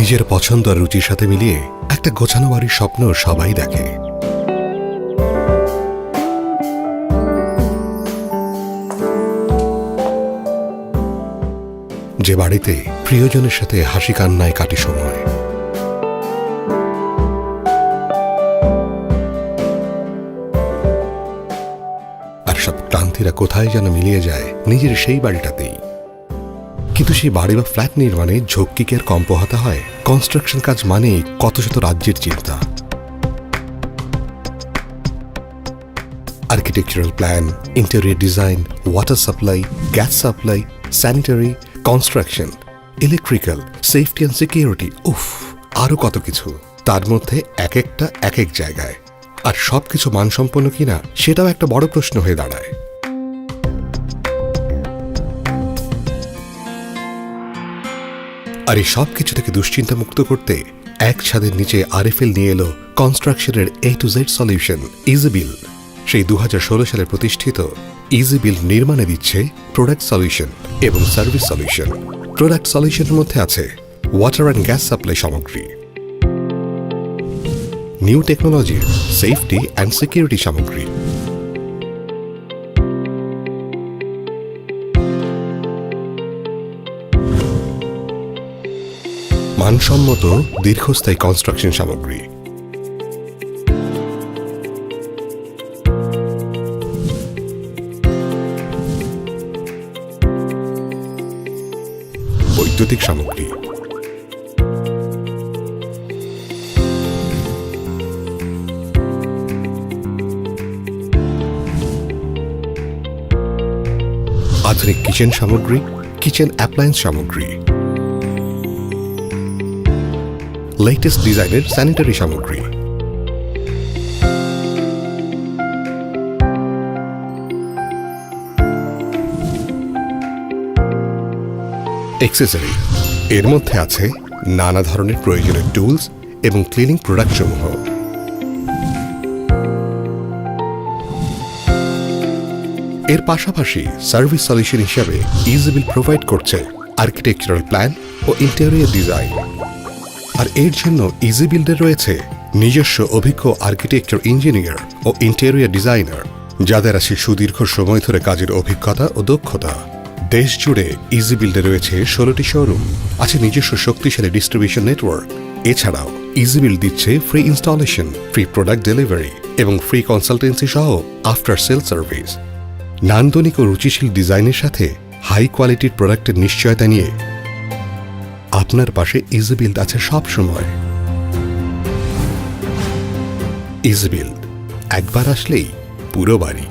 নিজের পছন্দ আর রুচির সাথে মিলিয়ে একটা গোছানো বাড়ির স্বপ্ন সবাই দেখে। যে বাড়িতে প্রিয়জনের সাথে হাসি কান্নায় কাটে সময়, আর সব ক্লান্তিরা কোথায় যেন মিলিয়ে যায় নিজের সেই বাড়িটাতেই। কিন্তু সেই বাড়ি বা ফ্ল্যাট নির্মাণে ঝক্কি কি আর কম পোহাতে হয়? কনস্ট্রাকশন কাজ মানেই কত শত রাজ্যের চিন্তা। Architectural plan, interior design, water supply, gas supply, sanitary, construction, electrical, safety and security, আরো কত কিছু। তার মধ্যে এক একটা এক এক জায়গায়। আর সবকিছু মানসম্পন্ন কিনা সেটাও একটা বড় প্রশ্ন হয়ে দাঁড়ায়। আর এই সব কিছু থেকে দুশ্চিন্তা মুক্ত করতে এক ছাদের নিচে আরএফএল নিয়ে এলো কনস্ট্রাকশনের A to Z সলিউশন, ইজিবিল্ড। সেই 2016 সালে প্রতিষ্ঠিত ইজিবিল্ড নির্মাণে দিচ্ছে প্রোডাক্ট সলিউশন এবং সার্ভিস সলিউশন। প্রোডাক্ট সলিউশনের মধ্যে আছে ওয়াটার অ্যান্ড গ্যাস সাপ্লাই সামগ্রী, নিউ টেকনোলজির সেফটি অ্যান্ড সিকিউরিটি সামগ্রী, মানসম্মত দীর্ঘস্থায়ী কনস্ট্রাকশন সামগ্রী, বৈদ্যুতিক সামগ্রী, আধুনিক কিচেন সামগ্রী, কিচেন অ্যাপ্লায়েন্স সামগ্রী, লেটেস্ট ডিজাইনের স্যানিটারি সামগ্রী, অ্যাক্সেসরি। এর মধ্যে আছে নানা ধরনের প্রয়োজনীয় টুলস এবং ক্লিনিং প্রোডাক্ট সমূহ। এর পাশাপাশি সার্ভিস সলিউশন হিসাবে ইজিবিল্ড প্রোভাইড করছে আর্কিটেকচারাল প্ল্যান ও ইন্টেরিয়র ডিজাইন। আর এর জন্য ইজিবিল্ডের রয়েছে নিজস্ব অভিজ্ঞ আর্কিটেকচার ইঞ্জিনিয়ার ও ইন্টেরিয়র ডিজাইনার, যাদের আছে সুদীর্ঘ সময় ধরে কাজের অভিজ্ঞতা ও দক্ষতা। দেশ জুড়ে ইজিবিল্ডে রয়েছে 16টি শোরুম, আছে নিজস্ব শক্তিশালী ডিস্ট্রিবিউশন নেটওয়ার্ক। এছাড়াও ইজিবিল্ড দিচ্ছে free installation, free product delivery এবং ফ্রি কনসালটেন্সি সহ আফটার সেল সার্ভিস। নান্দনিক ও রুচিশীল ডিজাইনের সাথে হাই কোয়ালিটির প্রোডাক্টের নিশ্চয়তা নিয়ে আপনার পাশে ইজিবিল্ড আছে সব সময়। ইজিবিল্ড, একবার আসলেই পুরো বাড়ি।